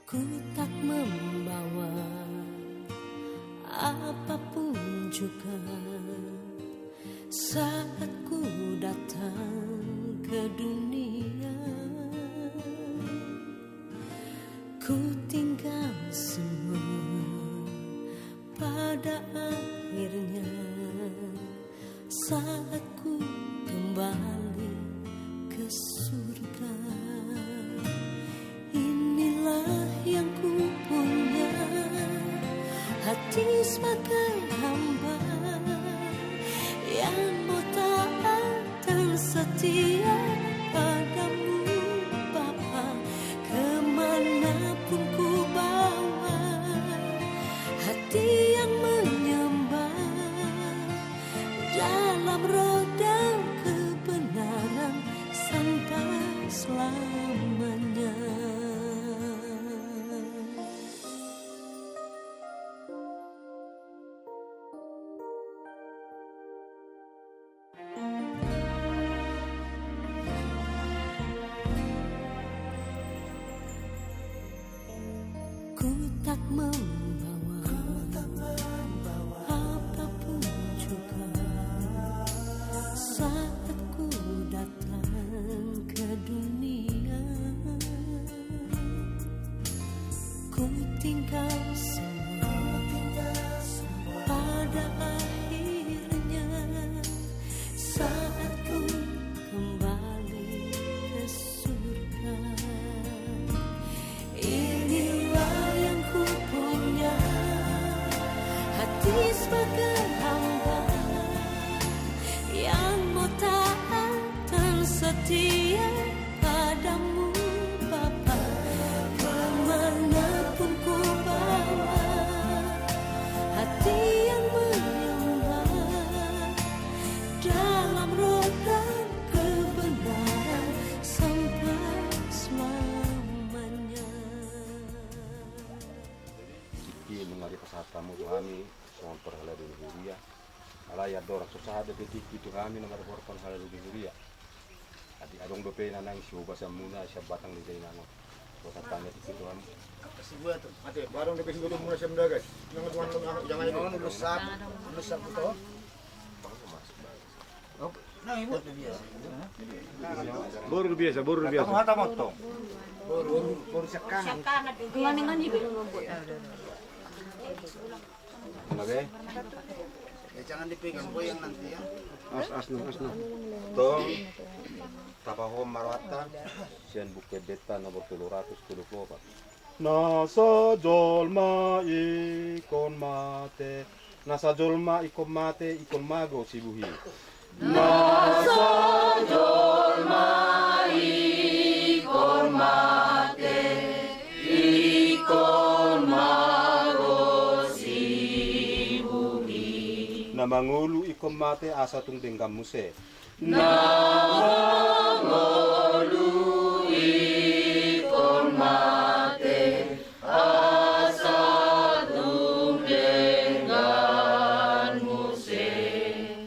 Ku tak membawa apapun juga saat ku datang ke dunia. Ku tinggal semua pada akhirnya saat ku kembali ke surga. Inilah yang ku punya, hati sebagai hamba yang mau taat dan setia padamu Bapa. Kemanapun ku bawa, hati yang menyembah dalam roh dan kebenaran sampai selamanya. Ku tak membawa apapun juga saat ku datang ke dunia. Ku tinggal semua pada akhirnya saat ku kembali ke surga. Inilah yang ku punya, hati sebagai hamba yang mau taat dan setia padamu Bapa. Kemanapun ku bawa, hati yang menyembah dalam roh dan kebenaran sampai selamanya. Siki mengari pasatamu Tuhami soal perhala di Huria. Alaya dora susahada betiki Tuhami nomor korban hala di Huria. Adi adong dope nanang siuba samuna batang di Jainango. Kota tanya di situ Tuhami. Sibuat, ate barang dope sibuat muna siya mendagas. Nang tuan jangan ini besar betul. Nah, ibu biasa. Baru biasa. Kamu hata motong. Baru sekan. Ngan ibu ngombot. Nabe? Ya jangan dipegang goyang nanti ya. Asna. Tong tapahom marwata sian buke beta nomor 724. Nasa jolma ikon mate ikon mago sibuhi. Nasa jolma ikon mate ikon mago sibuhi. Na mangulu ikon mate asa tung denggam muse. Na mangulu ikon mate asa tung dengan muse.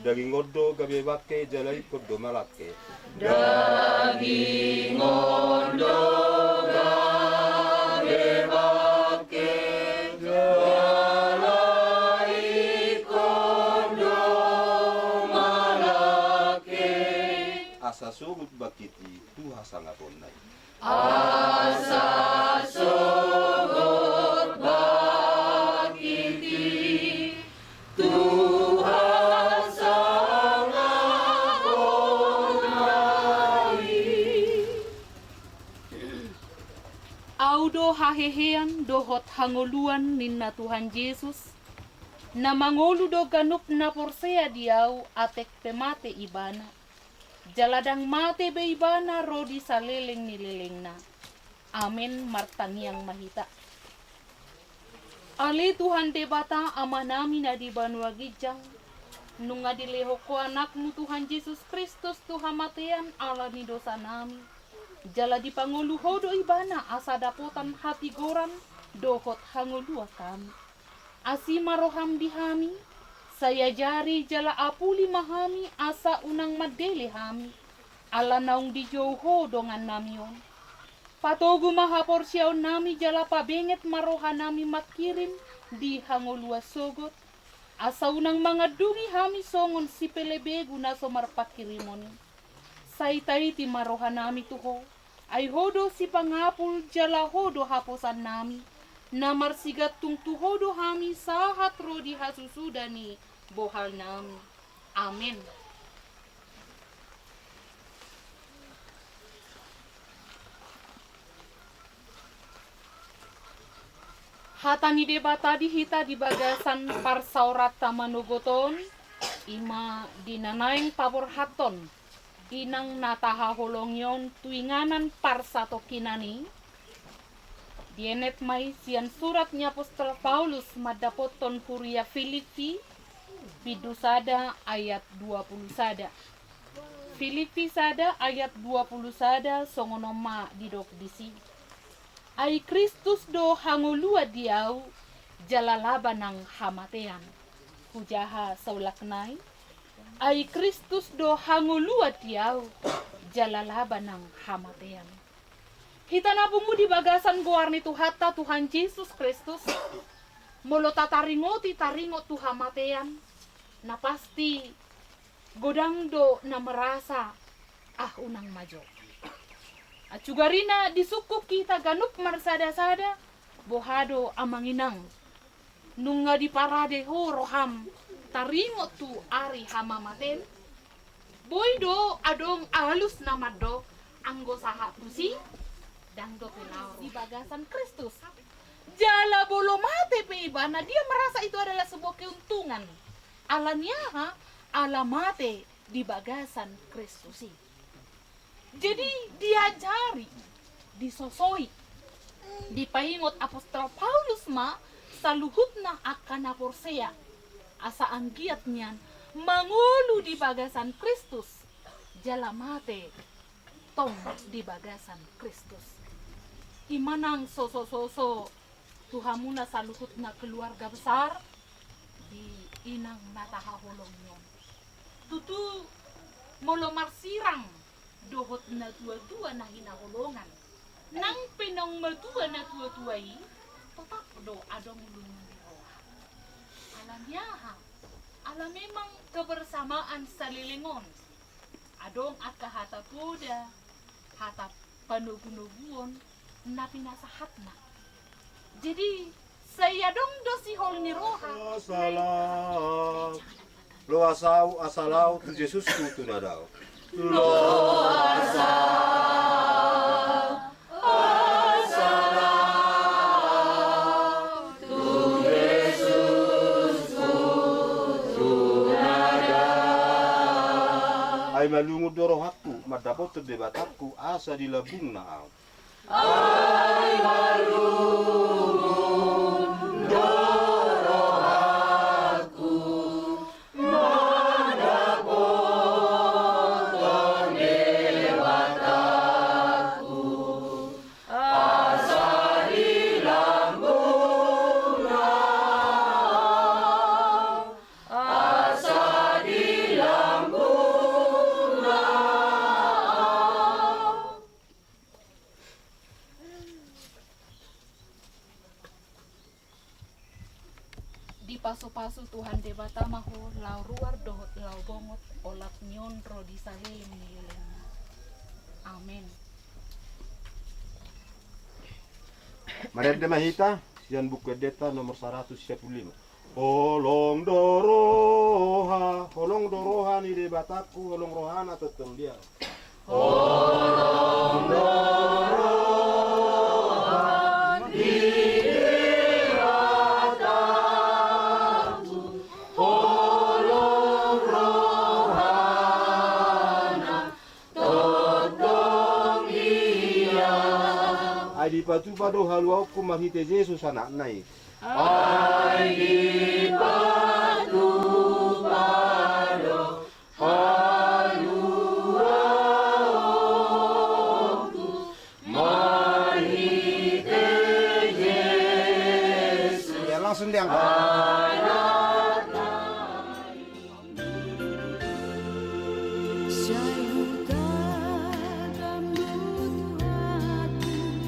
Daging odo gabe bake jalai kodo malake. Daging odo gabe bake jalai kodo malake. Asa sugut bakiti tuha sangat onai. Asa sugut bakiti Tuhan sangat onai. Audo hahehean dohot hangoluan ninna Tuhan Yesus na mangolu do ganup na porsea diau atek pemate ibana jaladang mate be ibana rodi saleleng ni lelengna. Amin martangiang mahita. Ale Tuhan debata ama nami na di banua gijang nunga dileho ko anakmu Tuhan Yesus Kristus Tuhan matean ala ni dosa nami. Jala di pangulu hodo ibana asa dapotan hati goran dohot hangulua kami. Asima roham dihami saya jari jala apuli mahami asa unang madele hami ala naung di jauho dongan namion. Patogu mahapor siyaw nami jala pabenget maroha nami makirim di hangolua sogot. Asa unang mga dungi hami songon si pelebegu na somar pakirimoni. Saitai ti maroha nami tuho. Ay hodo si pangapul jala hodo haposan nami. Namar sigat tung tuhodo hami sahat rodi hasusudani bohal nami. Amin. Hatani debata di hita di bagasan parsaurat tamanugoton ima dinanaing pabor haton inang nataha holongyon tuinganan parsato kinani dienet mai sian suratnya apostol Paulus madapoton Huria Filipi bidusada ayat 20 sada Filipi sada ayat 20 sada songonoma didok disi ay Kristus do hangulua diau jalalaba ng hamatean. Hujaha saulaknay. Ay Kristus do hangulua diau jalalaba ng hamatean. Hita na di bagasan goar ni Tuhata Tuhan Yesus Kristus. Molo tataringoti taringot tu hamatean. Na pasti godang do na merasa unang majo. At sugarina disukuk kita ganup marsada-sada bohado amanginang nung nga di parade ho roham taringot tu ari hamamaten boydo adong alus namado anggo saha pusi dangdo pelao di bagasan Kristus jala bolo mate pe iba na dia merasa itu adalah sebuah keuntungan alanya alamate di bagasan Kristusi. Jadi diajari, disosoi, dipaingot apostol Paulus ma saluhut na akan aporsea asa anggiat niyan mangulu di bagasan Kristus jalamate tong di bagasan Kristus. Imanang soso tuhamuna saluhut na keluarga besar di inang natahaholong nyon. Tutu molo marsirang dohot na tua-tua na hinahulungan. Nang pinong matua na tua-tuai, tetap do adong ulungan di roha. Alamnya alam memang kebersamaan salilingon. Adong aka hata poda, hata panugunuguon, na pinasahatna. Jadi, saya dong dosi hol ni roha. Salam. Lo asalau tu Yesus tu nadao. Ay malungod doro hakku, madapot terdebat hakku, asa dilabung na au. Ay malungod doro hakku, madapot terdebat hakku, asa dilabung na au, asa dilabung. Di paso-paso Tuhan debata maho lau ruar dohot lau bongot olap nyon ro di sahelim nilena. Amin. Maret de mahita, sian buku deta nomor 115. Holong doroha ni debataku, holong rohana tetong dia. Holong doroha di debataku, holong rohana tetong dia. Ai di patu pado haluau ku mahite Yesus anak nai. Ai di patu pado haluau ku mahite Yesus. Ya langsung diangkat. Syaihu dalam butuh hati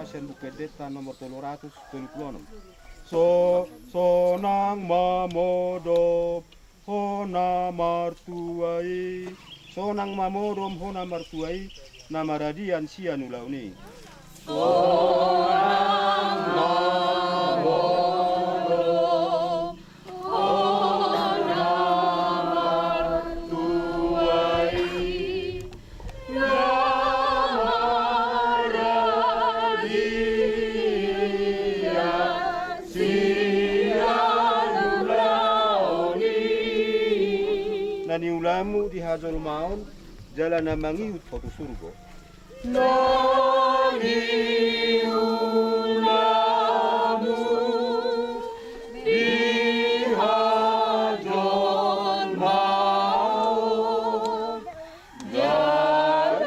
Sen Bukedeta nomor 376. Sonang mamodom hona martuai, sonang mamodom hona martuai, nama radian sianulauni. Nani ulamu di hajol maun jalan namangiut foto surgo. Nani ulamu di hajol maun jalan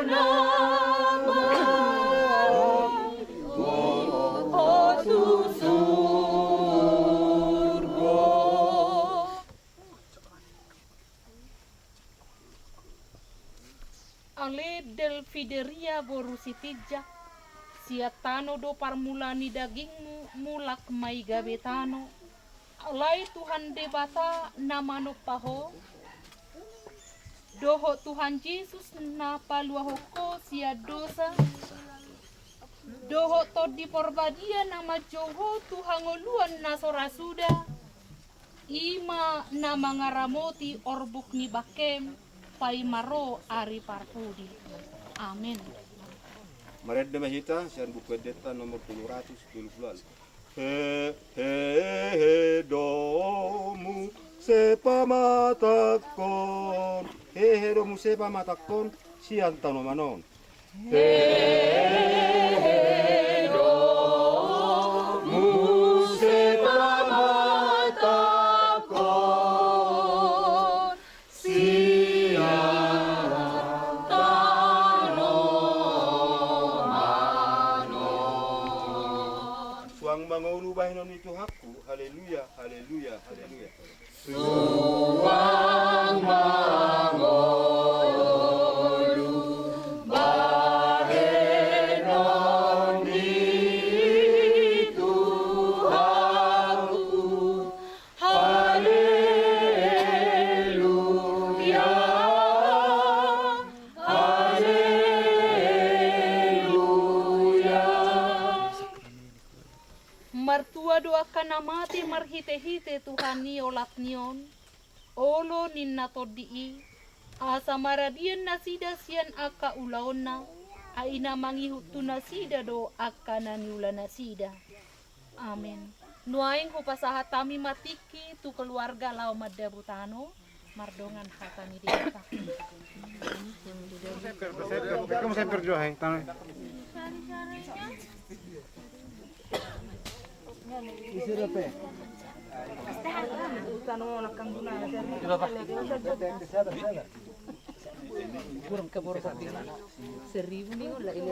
namangiut foto surgo. Ale del fideria borusitija siatano do parmulani dagingmu mulak mai gabetano alai Tuhan debata namano paho doho Tuhan Yesus na paluahoko sia dosa doho todi porbadia nama joho Tuhan ngoluan nasora suda ima nama ngaramoti orbuk ni bakem pai maro ari parpudi. Amin. Maret de Mahita, Sen Bukedeta nomor 370. Domu sepamatakon, domu sepamatakon, sian tano manon. Domu sepamatakon, Suang mangolu bahinon itu hakku, haleluya, haleluya, haleluya. Suang mangolu bahinon itu hakku, haleluya, haleluya. Martua doakan namati marhite-hite Tuhan ni olat nion olo ninna todii asa maradian nasida sian aka ulaona aina mangihutu nasida do aka naniula nasida. Amin. Nuaing hupasaha tami matiki tu keluarga lau madabutano mardongan hatami deka. Kamu saya berdoa, tangan. Kurang kebor seribu nih lah ini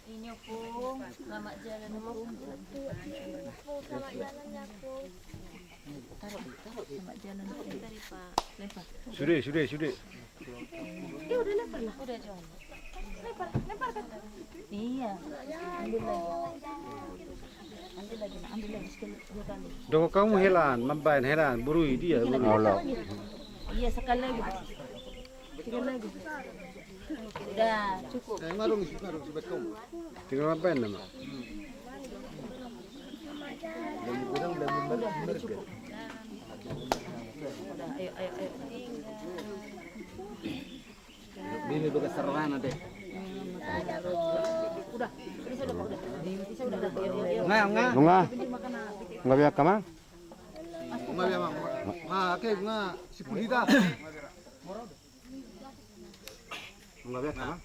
Inyo po, selamat jalan po. Selamat jalannya po. Taruh, selamat jalan po. Dari Pak. Sudah. Ya udah lempar lah. Udah John. Lempar kan? Iya. Ambil lagi sekali dua kali. Doko kamu helan, mambain helan, burui dia. Allah. Iya sekali lagi. Sekali lagi. Udah cukup. Marung sibat kamu. Tinggal mambain nama. Udah, ayo. Bini bekas serangan deh. Udah. Bisa udah. Nggak. Nggak biar kamang? Nggak, si Pulita. Nggak biar kamang?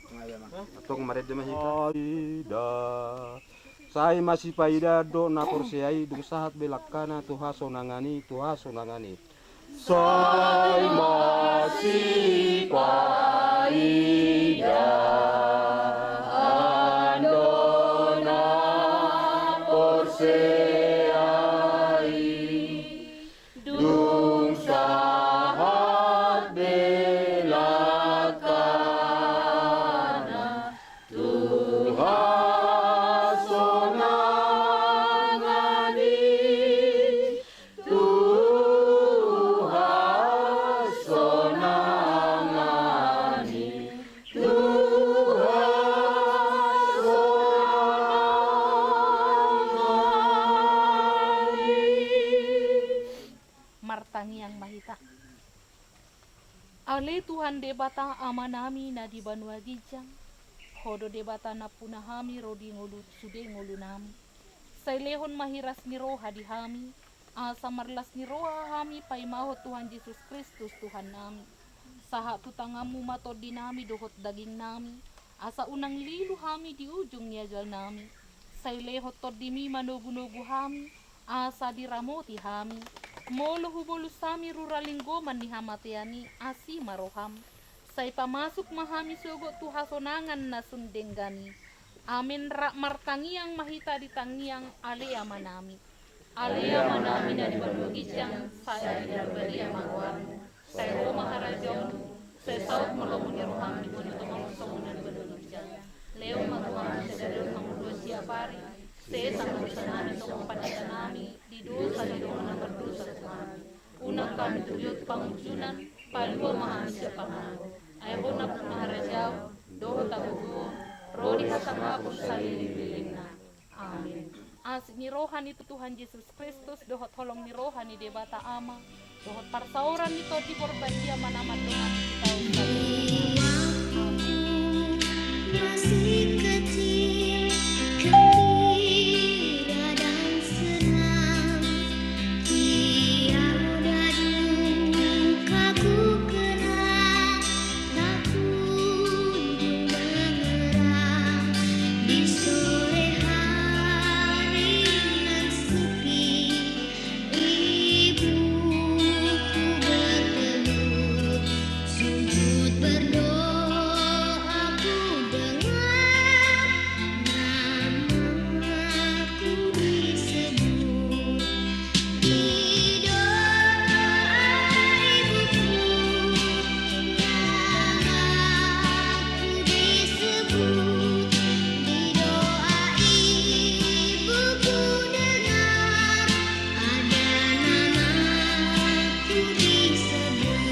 Atau kemarin dia masih saya masih paida do na korseai dung sahat belakana tuha sonangani. Saya masih paida martangi yang mahita. Ale Tuhan debata amanami na di banua gijang, hodo debata na punahami rodi ngulu sude ngulu nami. Sailehon mahiras ni roha di hami, asa marlas ni roha hami paimaho Tuhan Yesus Kristus Tuhan nami. Saha tutangamu mato dinami dohot daging nami, asa unang lilu hami di ujung niajal nami. Sailehot todimi manogu-nogu hami, asa diramoti hami. Molo hubolu sami ruralinggoman ni hamatiani asi maroham. Say pamasuk mahami sogo tuhasonangan na sundenggani. Amin rak martangiang mahita di tangiang alea manami. Alea manami na di balugisang saya di dabalia mangwarmu. Saya roma harajamu. Saya saut melomuni roham di punya tomang dan balugisang. Leo matuang sedalur mangudua siapari. Saya sang bersenami tong padatanami. Di dosa di doa berdosa kami. Unang kami tuyut pangujunan. Palua mahami siapangan. Ayaho na punaharajaw. Doho tagugo. Rodi hasangapun salilin-lilin na. Amin. As ni rohani itu Tuhan Yesus Kristus, dohot holong ni rohani debata ama, dohot parsauran itu di porbadia manaman dengan kita masih kecil, gembira dan senang, tiada duka ku kenang, tak kunjung mengerang di sore hari nan sepi. Ibuku bertelut, sujud berdoa, ku dengar namaku disebut. Di doa ibuku, namaku disebut. Di doa ibuku dengar, ada namaku disebut.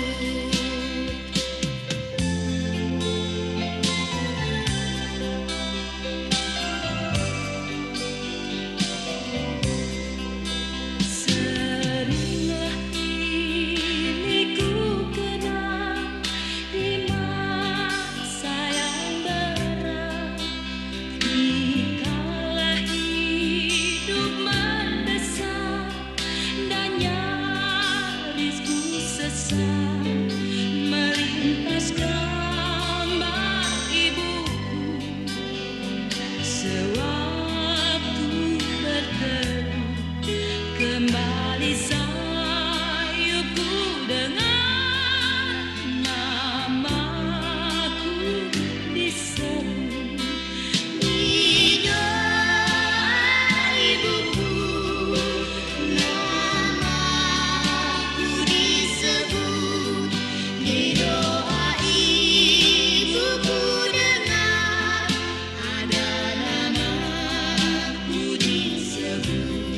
Seringlah ini ku kenang di masa yang berat, dikala hidup mendesak dan nyaris ku sesat, melintas gambar ibuku sewaktu berteduh. Kembali sayupku dengar namaku disebut. Di doa ibuku, namaku disebut. Di doa ibuku dengar, ada namaku disebut.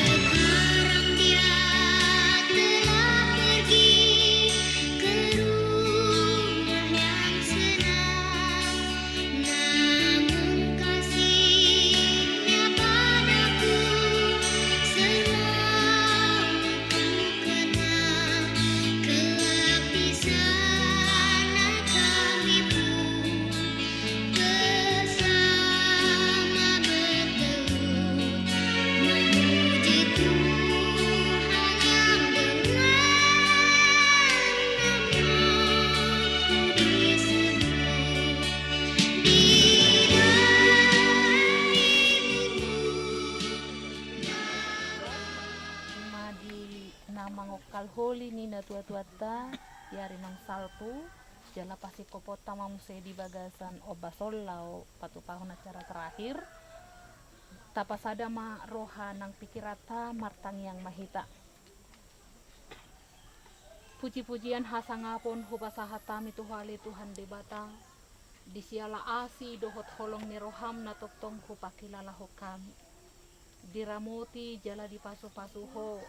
Sekarang dia telah pergi ke rumah yang senang, namun kasihnya padaku selalu ku kenang. Kelak di sana kami pun bersama bertelut, memuji Tuhan yang dengan namaku disebut. Di Madi nama ngokal holi ni na tua-tuata yari nang salpu jala pasi kopota mamuse di bagasan obasollau patupahun acara terakhir tapasada ma roha nang pikirata martang yang mahita. Puji-pujian hasangapon hubasahatami tuhali Tuhan debata Disiala asi dohot holong ni roham na toktong ko pakilala ho kami. Diramoti jala di pasu-pasu ho.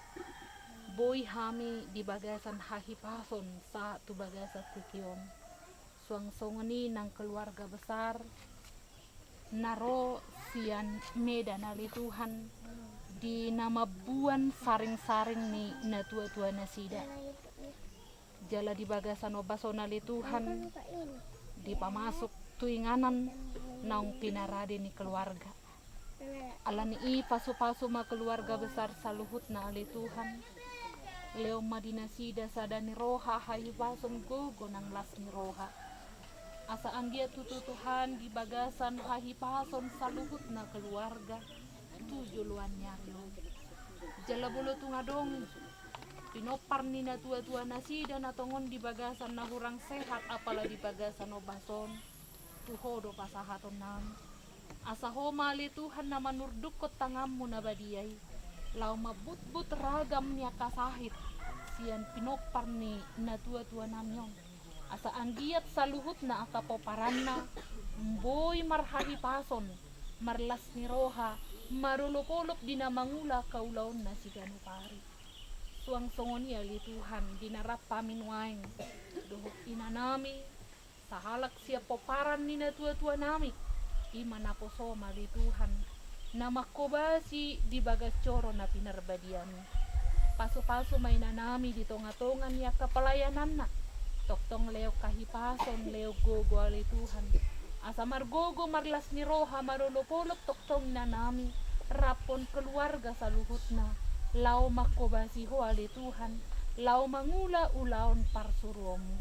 Boy hami di bagasan hahipason sa tu bagasa kukion. Suang-songani ng keluarga besar. Naro sian medan alituhan di nama buan saring-saring ni natua-tua nasida. Jala di bagasan obaso nalituhan di pamasok tuinganan naung pinarade ni keluarga. Alani i pasu-pasu ma keluarga besar saluhut na alituhan. Leo madinasida sadani roha hahibason gogo nang las ni roha. Asaan dia tututuhan di bagasan hahipason saluhut na keluarga. Tujuluan nyakyo. Jala bulu tungadong. Pinopar ni na tua-tua nasida na tongon di bagasan na hurang sehat apala di bagasan obason. Tuhodo pasahaton nam. Asaho mali Tuhan na manurduk ko tangammu na badiyay. Lau mabut-but ragam niya kasahit. Siyan pinopar ni na tua-tua namyong. Asa anggiat saluhut na akapoparan na. Mboy marhahi pason. Marlas ni roha. Marulop-ulop di na mangula kaulaon na si ganupari. Suang songoni ali Tuhan dinarap paminwaing. Dohok inanami. Sahalak siya poparan ni na tua-tua nami. Imana poso mali Tuhan. Namakobasi di bagas coro na pinarbadian. Paso-paso may nanami di tonga-tongan ya kapalayanan na. Toktong leo kahipason leo gogo ali Tuhan. Asa margogo marlas ni roha marulop-ulop toktong nanami. Rapon keluarga saluhut na. Lau makobasi ho ali Tuhan. Lau mangula ulaon parsuruomu.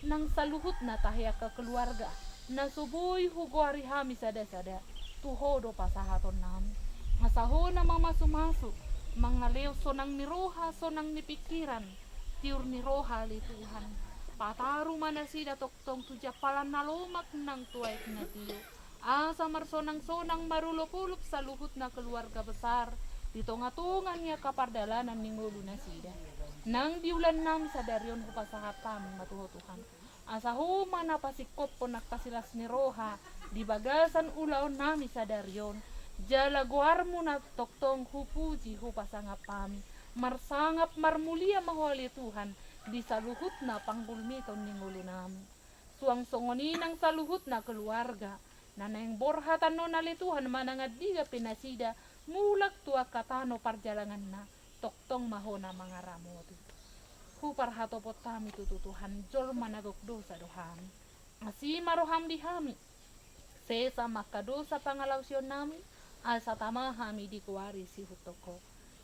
Nang saluhut na tahya ke keluarga. Nasuboy huguari hami sada-sada. Tuhodo pasahaton nami. Masaho na mamasu-masu. Mangaleo sonang ni roha, sonang ni pikiran. Tiur ni roha li Tuhan. Pataru mana sida toktong tujapalan nalomak nang tuaik na tiyo. Asa marsonang-sonang marulop-ulop saluhut na keluarga besar. Di tonga-tongan niya kapardalanan ni ngulu na sida. Nang diulan nami sadarion hupasahatam matuho Tuhan. Asa huma na pasikop po nakasilas ni roha. Di bagasan ulaon nami sadarion. Jala guarmu na toktong hupuji hupasangapami. Marsangap marmulia maholi Tuhan. Di saluhut na panggulmiton ni ngulu nami. Suang songoni ng saluhut na keluarga. Nanayang borhatan no nalituhan manangadiga pinasida. Mulak tua katano parjalangan na. Toktong mahona mga ramoti. Huparhato po tami tututuhan. Jol managok dosa doham. Asi maroham di hami. Sesa makadosa pangalausyon nami. Asa tama hami di kuwari si hutoko.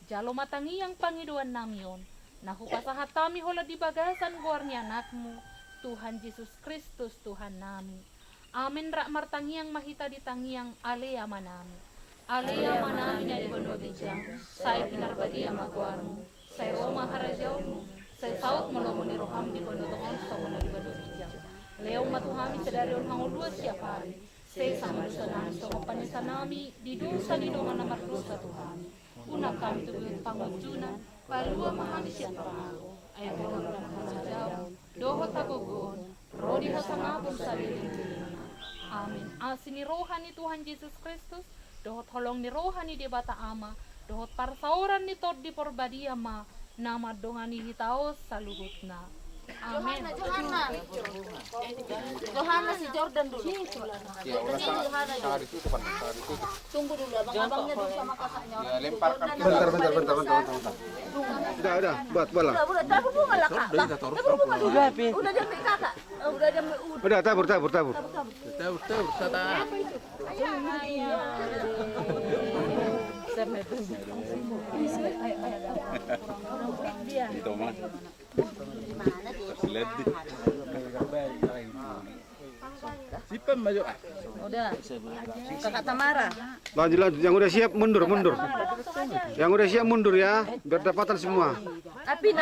Jalo matangiyang pangiduan namyon. Nahupasahat kami hola di bagasan guarnya anakmu. Tuhan Yesus Kristus Tuhan nami. Amin rak martangiang mahita di tangiang alea manami. Alea manami na di bonodijang. Say pinarbadia maguarmu. Say roma harajawmu. Say saut molomo ni roham di bonodongon sa muna di bonodijang. Leong matuhami sedarion hangulua siap hari. Say sama dosanan sa kapanisa nami. Di dosa di dongan na mardosa Tuhan. Una kami tuwid pangujunan. Palua mahami siya pangako. Ay mga panghasajaw. Dohot agogon. Rodi hasangapon sa liling-liling. Amin. Asin ni roha ni Tuhan Yesus Kristus. Dohot holong ni roha ni Debata Ama. Dohot parsauran ni Tod di Porbadia Ma. Nama dongan ni hitaos saluhut na. Amin. Johanna si Jordan dulu. Tunggu dulu, abang-abangnya dulu sama kakaknya. Bentar. Udah, buat bola. Udah, tabur bunga lah kak. Tabur bunga dulu. Udah jam kakak. Udah jam Udah, tabur. Itu mah. Seledi. Sipan maju. Udah. Kakak Tamara. Lanjut. Yang udah siap mundur. Yang udah siap mundur ya, biar dapatan semua. Apin.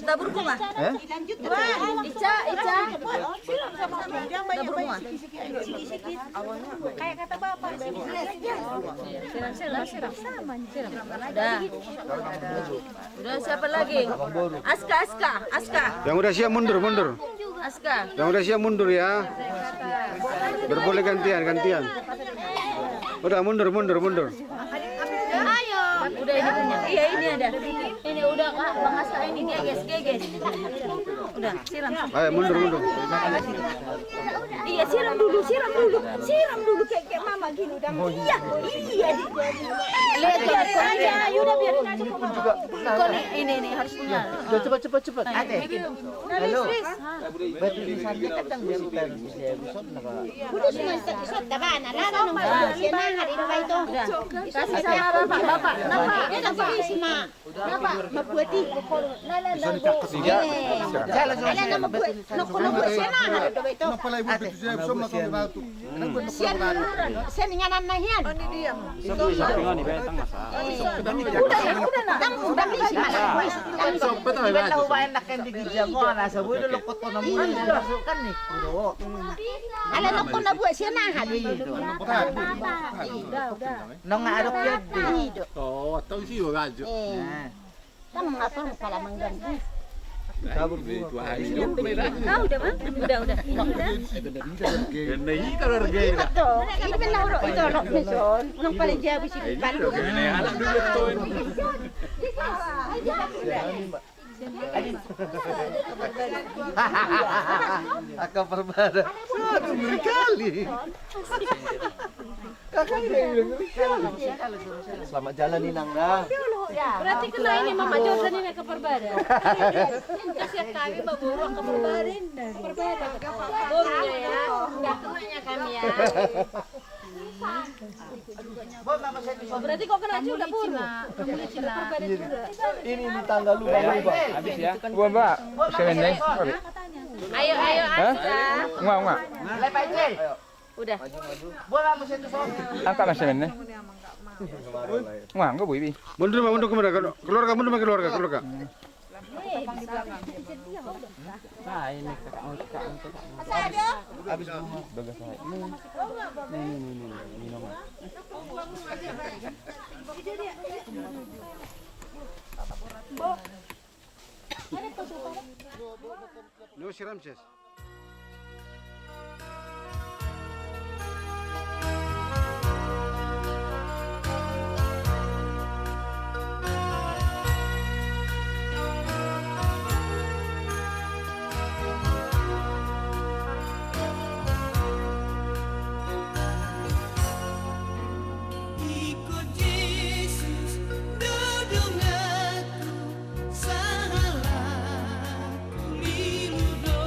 Tabur bunga. Ica. Tabur bunga. Kayak kata bapak. Siram. Udah siapa lagi? Aska. Yang udah siap mundur. Aska. Yang udah siap mundur ya. Berboleh gantian. Udah mundur. Ayo. Udah ini punya. Iya ini ada. Ini udah Kak, Bang Aska ini geges. Udah, siram. Ayo mundur. Iya, siram dulu kayak mama gini udah. Iya. Lihat aja, udah biarin aja kok mama. Kok ini harus punya. Cepat. Ate. Halo. Berarti di sana katang dia bukan bisa episode naka. Udah semua isot taban, alaga nung siya na hari na ito. Kasih sama Bapak. Napa? Napa, mabuti. Jalan Ala na mabuti. Nakulo siya na hari na ito. Siya niya na yan. Udah na. Udah si Malakwis. Iba na ubayan na kendi gidya mo nasa bulo lukot ko na muna masukan ni kudo. Ala na ko na buhay siya na hari. Nang arok yan. Oh, tahu sih gajo. Kamu ngapa pala mangganti? Kabur Itu hari Udah, Bang. Udah. Ini kalau regay. Ito, ini ba nauro ito lo meson. Unang pala jabi si Palo. Anak dulu tuh. Aka perbada. Aduh ngeri kali. Selamat jalan nih Nang dah. Berarti kena ini Mama Jordan ini ke Perbada. Kasih kami baburuk ke Perbada. Buruk ya. Udah tuanya kami ya. Berarti kok kena juga buruk. Perbada juga. Ini di tangga lu Bang. Habis ya. Gua Mbak. Sebenarnya. Ayo Aska. Enggak. Lepai cel. Udah. Bola mo siya to. Angkat mas sebenarnya. Enggak Bu Ibi. Mundur kemana? Keluar kak. Nah, ini kakak. Habis bagas saya. Ini nomor. No siram Ces. Ikut Yesus dudung aku salah kuliludo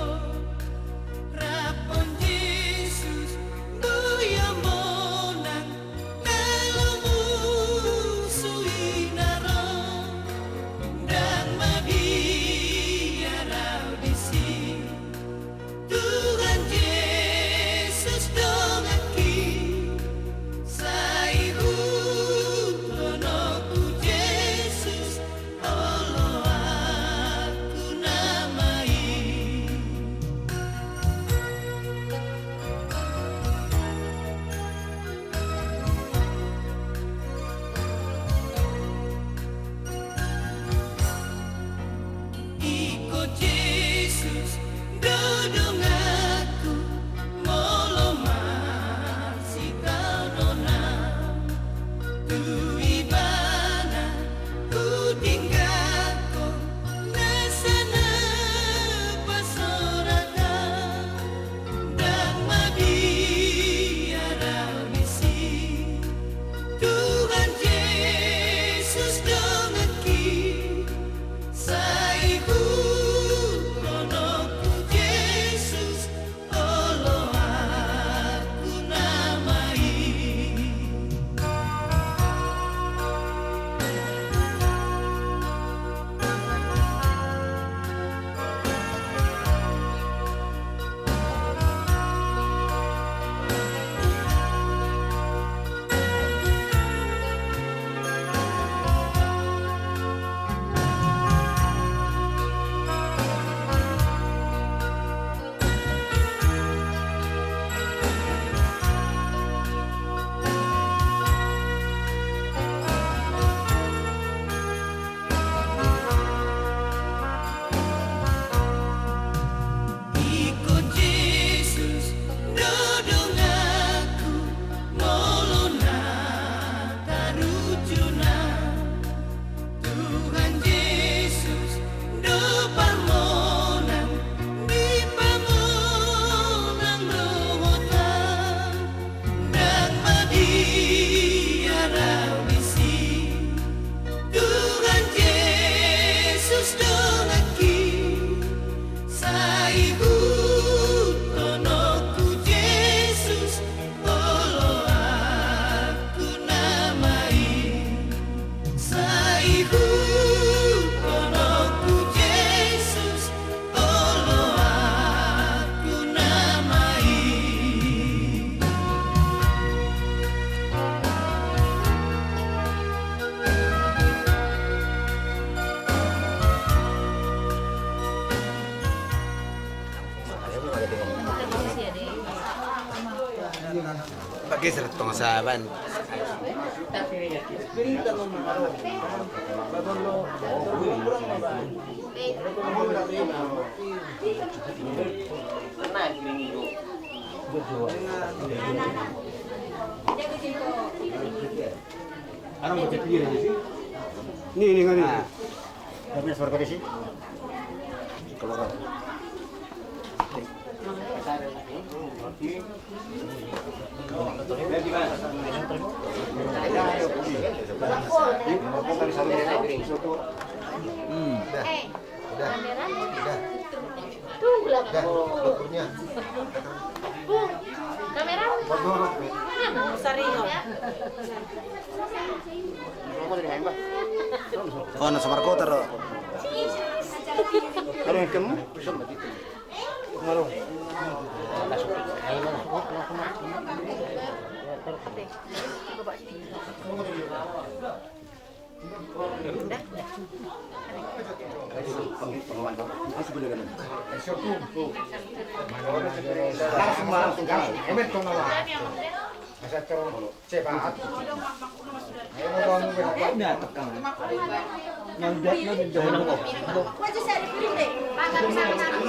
Pakai seret pengasaban. Ano mo titira sih? Ini ngani. Kami suara kau sih. Kalau kau. Tunggulah. Dapurnya. Kamera. Saringo. Oh, nasa Marco taro. Ano yung kamu? Ano? Langsung kan? Emet kau nawa. Masa terus cepat. Ayo bangun berapa? Udah tekan. Wajah saya dipilih deh. Makan sama-sama.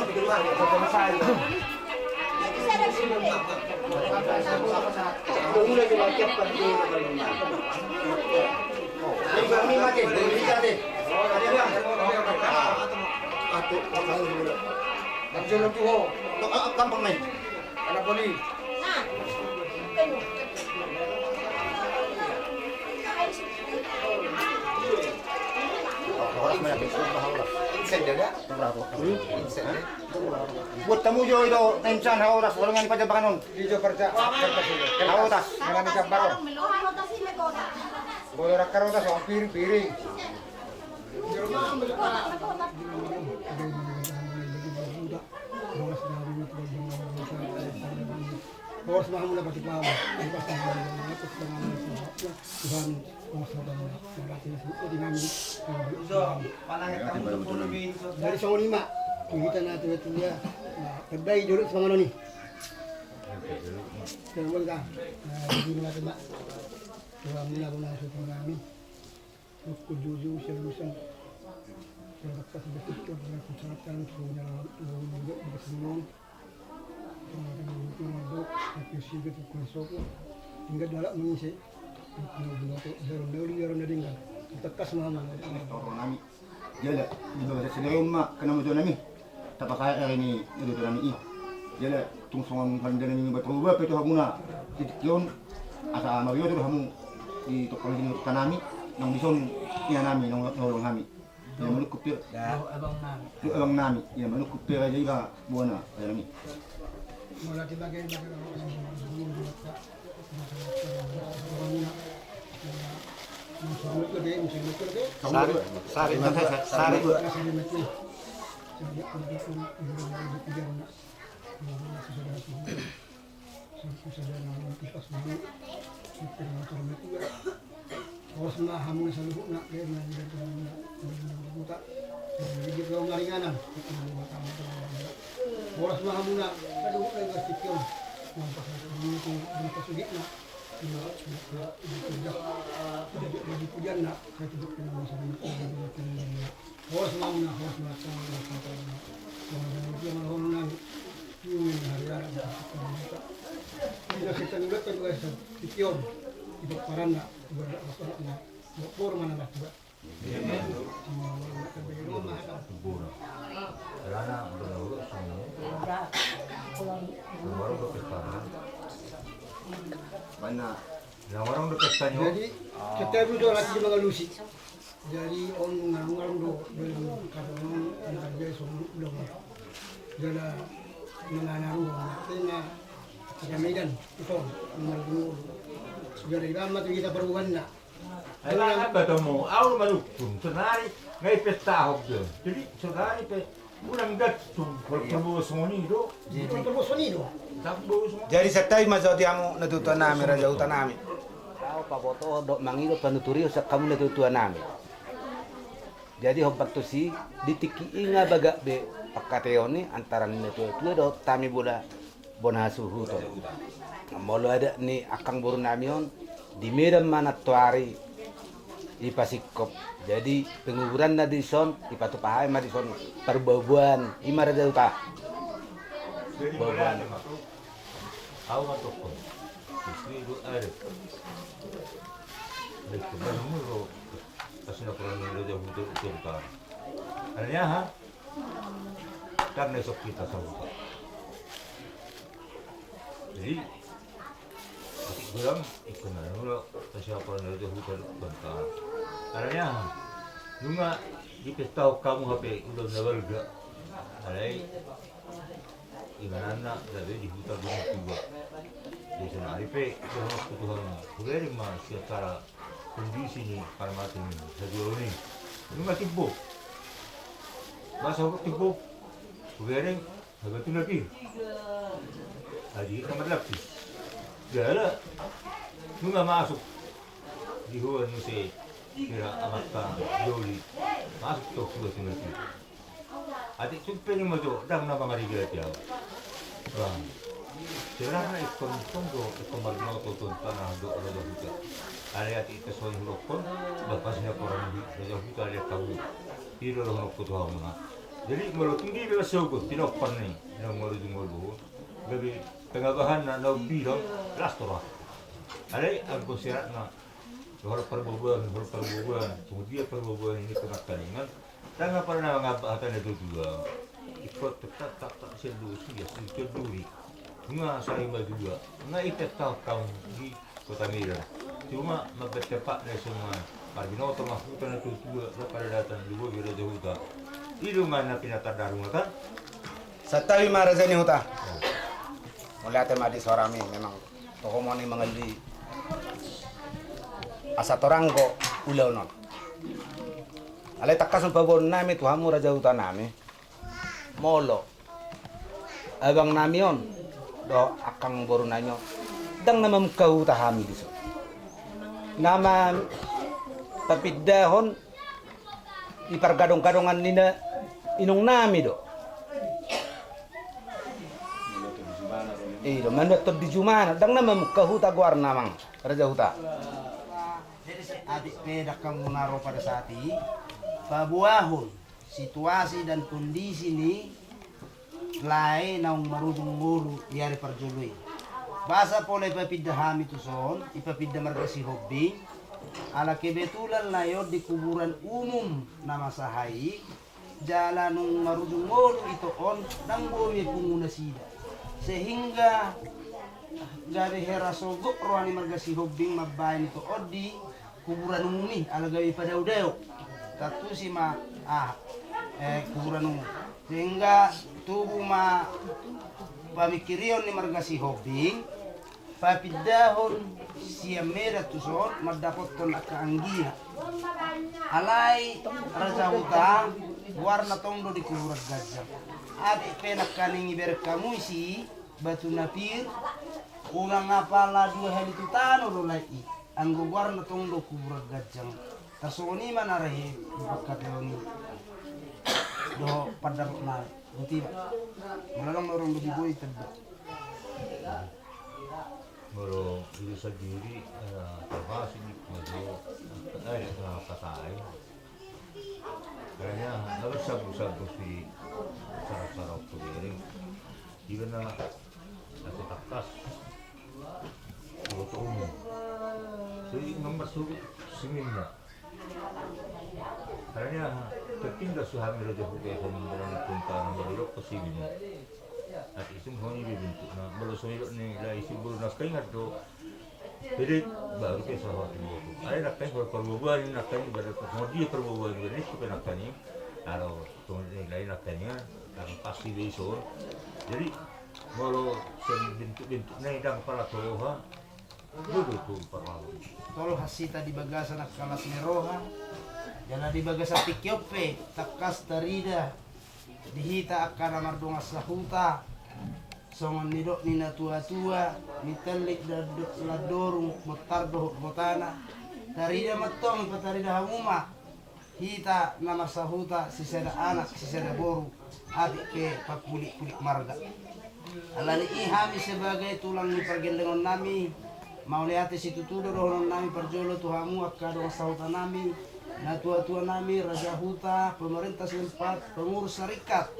Gampang main. Anak poli. Buat tamu jo itu tension hauras walangan pajabakan Hijau kerja. hauras Mengalami kabar. Boleh rakar udah soal piring. Bawas mahamu na pati pao. Ipas na mga natos na mga Tuhan bawas na mga natin sa dinami. Dari sa lima, kita natin ito niya. Pagday dulu sa mga ni. Terus ka. Hindi mo natin ba. Tuhan nila ko na sa namin. Kujuju siya lusan. Saya dapat sedikit dengan kesehatan punya kesembuhan. Hingga dalam mengisi tekas mama nami jala ido sa sinayon ma kana mo nami tapakaya ini ido nami jala tungsongan pandana ni batuba peto hamuna titikyon asa mariyo do hamu di tokang hinu tanami nang bison ina nami nang nolong kami ya manukupir abang nami ya manukupir aja iba buana nami mula tibagay Boras mahamuna, aduh kayak kastikyon. Nampak itu berpasugit nak. Jadi pujian nak, saya tutup dengan masa ini. Boras mahamuna, boras macam mana? Dia mahamuna, ini hari-hari. Tidak kita nulis kan juga kastikyon. Itu paranda, berapa bor mana lah juga. Mana? Yang orang dekat tanya. Jadi kita itu lagi di Magalusi. Jadi orang do belum kadang nak dia belum. Jadi menanaru tena ada medan itu mengalu. Jadi lama tu kita perubahan nak. Ayo bertemu, awal malukun, senari ngai pesta hok. Jadi senari pe ulang gat tu perlu soni do. Perlu soni do. Jadi setai mazau tiamu natutuan nami raja hutan nami. Kau paboto dok mangido panuturi sa kamu natutuan nami. Jadi hok patusi ditiki inga baga be pakateoni antara nina tua do tami bola bonasuhu to. Molo ada ni akang burun namion di medan mana tuari di pasikop. Jadi penguburan na di son ipatu pahay ma di son perbabuan imara da uta. Babuan. Awa toko. Istri itu ada. Baik, bermula kasih laporan dari jauh untuk utara. Artinya ha, karena esok kita sama. Jadi, bilang ikut nanya kasih laporan dari jauh untuk utara. Artinya, juga diketahui kamu HP udah nawarga. Alai, ibaratnya dari di hutan gunung tiba. Di sana IP, dah kebutuhan. Boleh mah secara kondisi ni para mati ni sejauh ni, juga tipu. Masa aku tipu, boleh agak tu lagi. Aji kamar lagi. Jala, juga masuk di hutan ni se kira amat joli masuk tu sudah lagi. Adik cukup ni macam dah nak mari dia tiaw. Sebenarnya ikon tunggu ikon marino tu tanah do roda hutan. Ada ati itu soal lokon, bapaknya orang di roda hutan ada tahu. Iro orang tu tahu mana. Jadi kalau tinggi dia seukuh tidak pernah, tidak malu jumlah. Jadi tengah bahan nak biro rastora. Ada aku syarat nak orang perbubuan, kemudian perbubuan ini kena taringan. Tengah pernah mengabahkan itu juga. Ikut tetap tak sedu sih, sedikit duri. Bunga saya juga. Nggak ikut tahu kamu di Kota Medan. Cuma mempercepat dari semua. Parbinoto mahkutan itu juga pada datang juga bila jauh hutan. Itu mana pinata darung kan? Satawi marazani huta. Mulai tema di sorami memang tokomoni mengaldi asatorangko ulau non. Alai takkasun pabon nami tuhamu raja hutan nami. Molo abang namion do akang boru nanyo dang nama mukau tahami diso nama tapidahon ipargadong-gadongan nina inung nami do do mandotot di jumana dang nama mukau taguar namang raja huta. Jadi si adik pedak kamu naro pada saat ini babuahun situasi dan kondisi ini lain naung marudung ngulu yari perjului. Basa pole ipapidahami tu son, ipapida margasi hobi. Ala kebetulan layo di kuburan umum nama sahai jalan nung marudung ngulu itu on nang bumi punguna sida. Sehingga dari herasogok rohani margasi hobi mabain itu odi kuburan umumi ala gawi pada udeo. Tatu si ma kuburan umum. Sehingga tubuh ma pamikirion ni margasi hobing papidahon siya mera tuson madapoton akaanggina alai raja huta warna tondo di kuburan gajah adik penak kaning iber kamu isi batu napir ulang apala dua hal itu tano lolai anggo warna tondo kuburan gajah tasoni mana rahi bakateoni do padang na buti malang orang lebih boy tanda Kalau itu sendiri terpas ini kalau ada patai kayaknya harus sabu-sabu si cara-cara pengering karena ada atas untuk umum jadi nomor suku seminnya karena tertinggal suami raja hukai dalam tentang berlok ke sini. Nanti isim honi dibentuk. Nah, kalau soalnya ni lah isim baru nak ingat tu. Jadi baru ke sahabat itu. Ada nak kain perbubuhan nak kain pada modi perbubuhan ini supaya nak kain. Kalau kemudian lain nak kainnya, kalau pasti besok. Jadi kalau bentuk-bentuk ni dah kepala toha, duduk tu perlalu. Tol hasita di bagasa nak kalas meroha. Jana di bagasa tikyope takas tarida dihita akan amar dongas lahuta songon nidok nina tua-tua mitelik ladorung motardo motana tarida matong patarida hamuma hita nama sahuta si sada anak si sada boru adik ke pakulik-kulik marga. Alani ihami sebagai tulang ni pergendengan nami mau lihat situ tudo rohon nami perjolo tuhamu akka dong sahuta nami na tua-tua nami raja huta pemerintah setempat pengurus serikat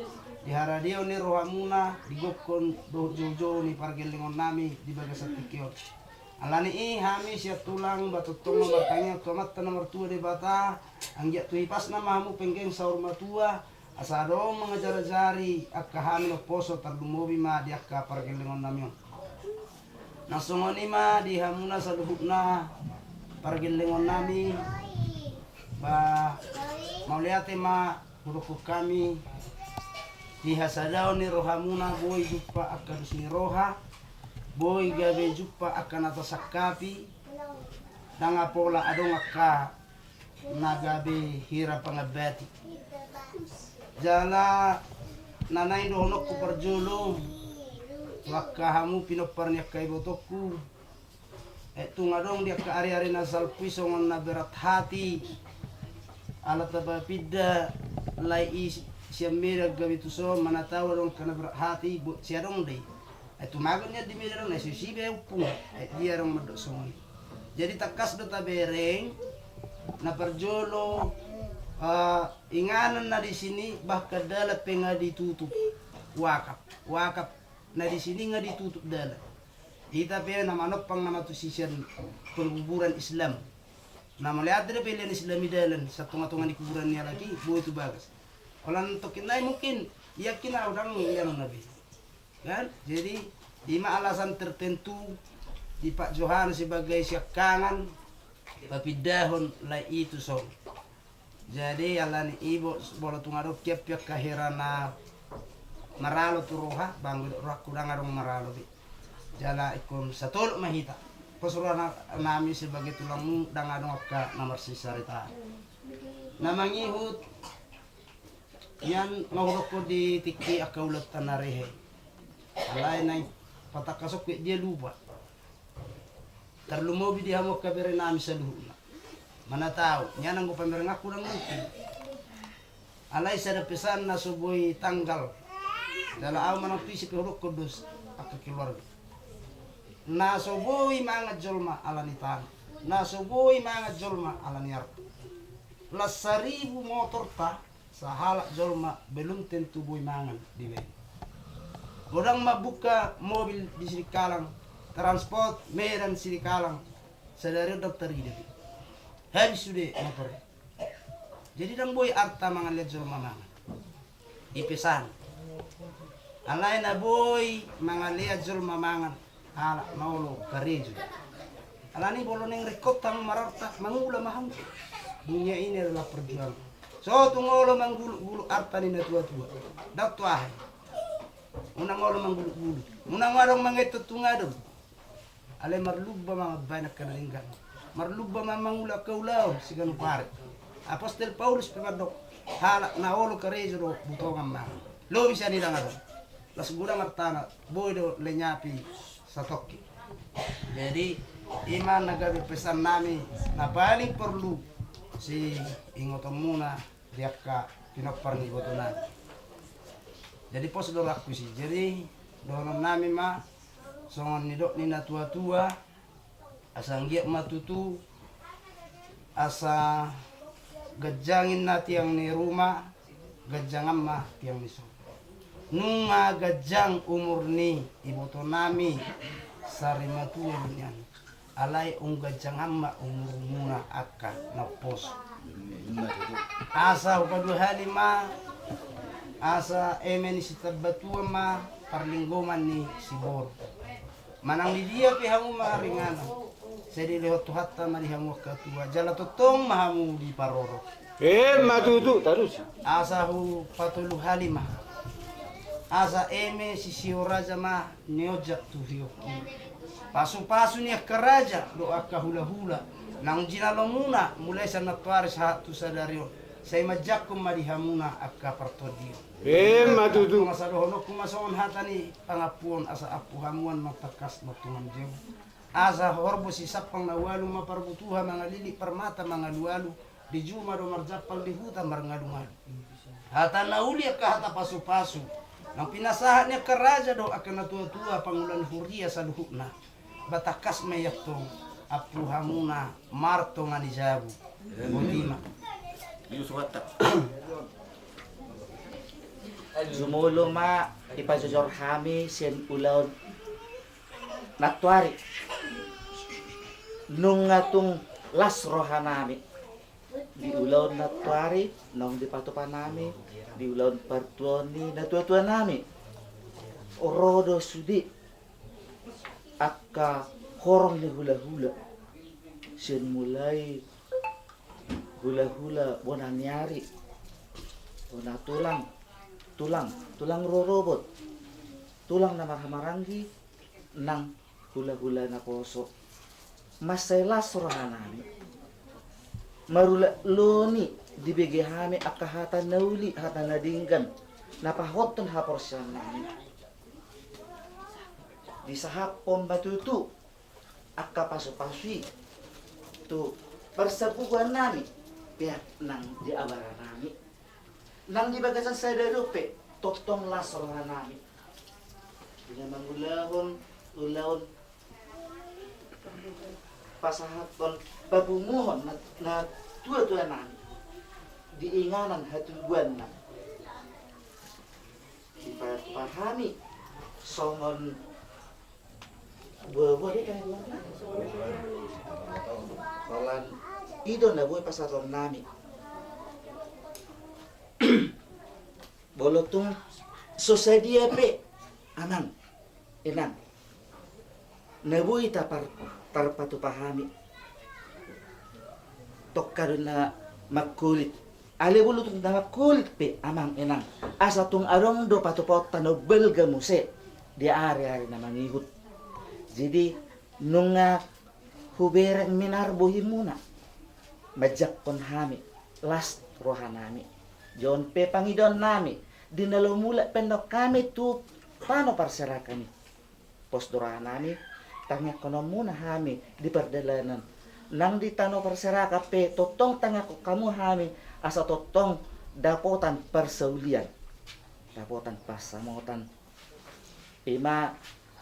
di haradio ni rohamuna digokon do jojo ni pergendengan nami di bagasatikion. Alani ihami siap tulang batutong nomor tanya tomat nomor tua di bata anggiat tu hipas nama hamu penggeng saur matua asado mengejar jari akka hamil poso tardumobi ma di akka pargelengon namion nasongoni ma di hamuna saluhutna pargelengon nami ba mauliate ma huruf kami di hasadao ni rohamuna boy juppa akka dusni roha boy gabe juppa akan atas sakapi danga pola adong akka nagabe hira pangabati jala nanay dohonok ko perjolo wakka hamu pinoparnya kay botoku etu ngadong dia ka ari-ari na salpisongan na berat hati alat tabapida lai siya mira gabi tuso manatawa dong kana berat hati siya dong deh itu magonnya di medan nasi sibe upung dia orang medok songon jadi takas do tabereng na perjolo inganan na di sini bahkan dala penga ditutup wakap na di sini nga ditutup dala kita pe na manopang nama tu sisian penguburan Islam nama lihat ada pilihan Islami dalan satu ngatungan di kuburannya lagi buat itu bagus kalau untuk kita mungkin yakin orang yang nabi kan jadi 5 alasan tertentu di Pak Johan sebagai syakangan papidahon lai itu so jadi alani ibu bola tungaro kiap kahirana maralo turoha bang roh kurang arong maralo bi jala ikon satol mahita posurana nami sebagai tulangmu dangadong akka nomor sisarita namangihut yan mahurok ko di tiki akaulat tanarehe alay na patakasok dia lupa terlumobi dia mau kabere nami sa luhuna mana tahu nya nang pamer ngaku nang mungkin alay sa pesan na suboy tanggal dala aw manang pisi pihurok kudus akka keluarga na suboy mga jolma alani tan na suboy mga jolma alani art plus 1,000 motor ta sa halak jolma belum tentu boy mangan di ben orang mabuka mobil di sini kalang transport medan sini kalang sadari dokter hidup habis sudah motor jadi dang boy arta mangan lihat jolma mangan ipesan alay na boy mangan lihat jolma mangan ala maulo karejo alani bolo neng rekotang mararta mangula maham dunia ini adalah perjuangan so tungolo manggulu arta ni na tua-tua dak tuahay unang olo manggulu-gulu unang warong mangetot tungadong alay marlubba mga banak kanalinggan marlubba mga mangula kaulaw sigan pare Apostol Paulus pimadok halak na olo karejo do butongan mga lobi siya nila nga doon las gudang artana boy do lenyapi sa toki jadi iman nagabi pesan nami na paling perlu si ingotom muna diak ka pinapar ni botonan jadi pos do aku sih jadi donon nami ma songon ni dok ni na tua-tua asang giat matutu asa gajangin na tiang ni rumah gajangan mah tiang ni so nunga gajang umur ni iboto nami sari matua bunyan alay gajangan ma umur muna akka na pos asa upadu halima asa emen si tabatua ma parlinggoman ni sibor manang di dia pihamu maringana sedi lehot hatta marihamu katua jala totong mahamu di paroro matutu terus asa hu patulu halima asa eme si sioraja ma neoja tu hioki pasu-pasu ni keraja do akka hula-hula nang jinalomuna mulai sana paris hatu sadario saya majakum madihamuna akka partodio matutu masadohono kumasongan hatani pangapuon asa apu hamuan matakas matungan jeu asa horbo si sapang nawalu maparbutuha mga lili permata mga lualu di juma do marjapal di hutan marngadu-ngadu. Hata nauli ka hata pasu-pasu. Nang pinasahannya ke raja do akan tua-tua pangulan huria saduhuna. Batakas mayatong apu hamuna marto ngani jabu. Botima. Jumulo ma ipajojor kami sen ulaw natwari nung atong las rohanami di ulaw natwari nung di patupan nami di ulaw partuani natua-tua nami orodo sudi akka horong ni hula-hula sen mulai hula-hula bonanyari bona tulang rorobot tulang na marhamaranggi nang hula-hula na poso masailas rohanami marula loni dibegehami akahata nauli hata nadinggan napahoton haporsyan nami di sahapon batutu akka pasu-pasui tu persepuan nami pihak nang di abara nami nang di bagasan saya darupe totong lasrohan nami bila mangulahon ulahon pasahaton pabumuhon na tua-tua nami diinganan hatuguan na dipahami songon buah di kan walan idon na buhay pasaton nami bolotong sosadia pe anang enang nabuhi tarpatu pahami tokkarun na magkulit ale bulutong na magkulit pe amang enang asa tung arong do patupot tano belga muse di ari-ari na mangihut jadi nung hubereng minarbuhi muna majak kon hami last rohanami John pe pangidon nami dinalo mula pendok kami tu paano parsera kami posdora nami tanya kono muna hami di perdalanan nang di tano parsera kape totong tanya ko kamu hami asa totong dapotan persaulian dapotan pasamotan ima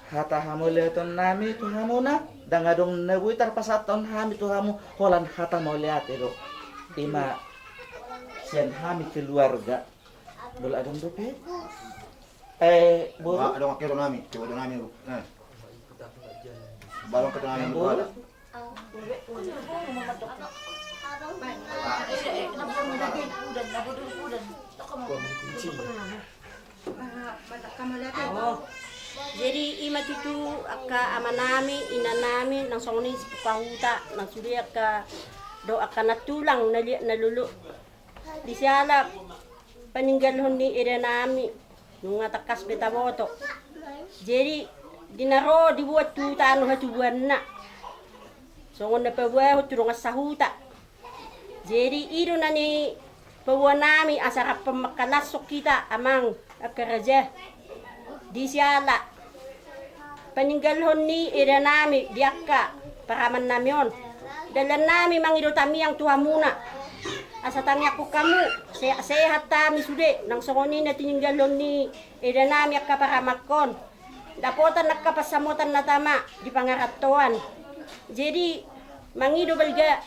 hata hamu leton nami tu hamuna dangadong nabuy tarpasaton hami tu hamu holan hata mo leatero ima sian hami keluarga dulu adong dope boro adong akiro nami coba adong nami balong ke nami boro jadi ima tutu akka amanami inanami nang songni pahuta nang suri akka do akka natulang nalulu di siala paninggalhon ni irenami nung atakas betaboto jadi dinaro dibuat tuta anu hatubuan na songon na pabuah turong sahuta jadi ido na ni pabuan nami asarap pemakalasok kita amang akaraja di siala paninggalhon ni irenami diakka paraman namyon dalan nami mangido tami ang tuhamuna asa tanya ko kamu sehat tami sude nang songoni na tininggalon ni idanami akka paramakon dapotan nakapasamutan na tama di pangaratuan jadi mangido balga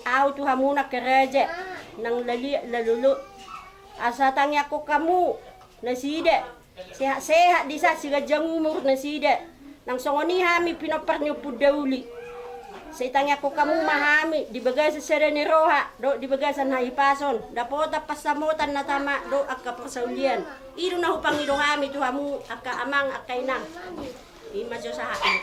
aw tuhamuna keraja nang lalulu asa tanya ko kamu nasida sehat di sa sigajang umur nasida nang songoni hami pinoparnyo pudauli sa itangya ko kamu mahami di bagay sa sereni roha do di bagay sa naipason dapota pasamutan na tama do akka pasaulian iro na hupangido kami to hamu akka amang akkay na imadyo sa hain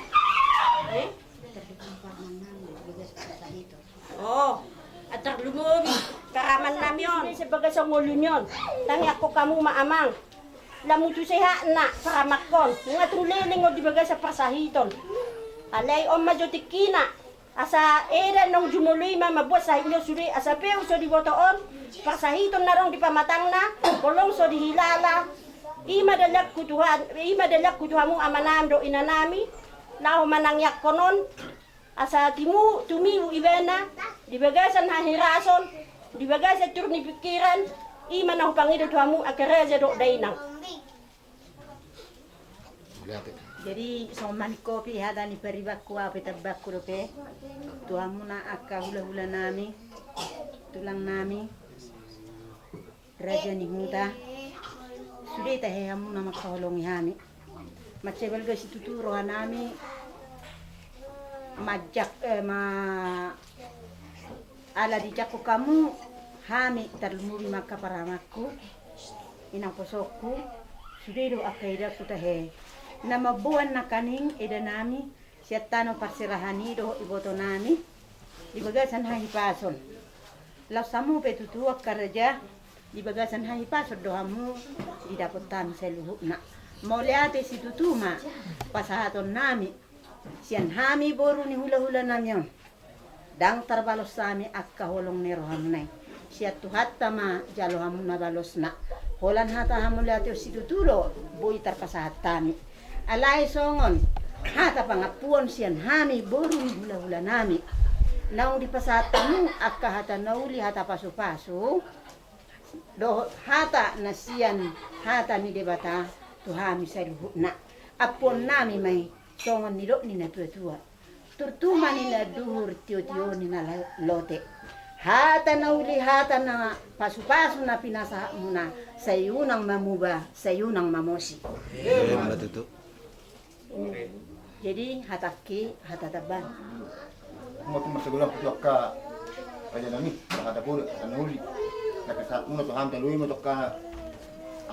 at lumobi karaman namyon sa bagay sa ngulun yon tangya ko kamu maamang lamutu seha na para makon nga tuliling o di bagay sa pasahiton alay o majotikina asa era nung jumuloy mabuat sa inyo suri asa peu so di botoon pasahiton na rong di pamatang na bolong so di hilala ima dalak kutuhan mo amanam do inanami lao manangyak konon asa tumiu ibena di bagasan hahirason Di baga sa turni pikiran, iman ang pangido tuamu akaraja do dainang. Jadi soman kopi hada ni peribakku apa tabakku dope. Tuamu na akka hula-hula nami. Tulang nami. Raja ni huta. Sudah tahe hamu na makaholongi hami. Macebal ga situturo nami. Majak ala di cakku kamu hami terlumuri maka paramaku. Inang posokku. Sudah do akaida ku tahe. Nama buan na kaning eda nami siatano parsirahani do iboto nami di bagasan hahi pason lau samu petutu kerja di bagasan hahi pason do hamu di dapot tami seluhukna mau lihat situ tu ma pasahaton nami sian hami boru ni hula-hula namyon dang terbalos sami akka holong nero hamnai siat tu hatta ma jalo hamu na balos na holan hata hamu lihat situ tulo boi terpasahat tami alai songon hata pangapuan sian hami boru hula-hula nami naung di pasatamu akka hata nauli hata pasu-pasu do hata nasian hata ni debata tu hami saluhuna apon nami mai songon ni dok ni na tua-tua turtuma ni na duhur tio-tio ni na lote hata nauli hata na pasu-pasu na pinasa muna sayunang mamuba sayunang mamosi jadi hataki hatataban Mau masigulang ka kaya nami hata puro anuli nakasat mo to ham taluy mo to ka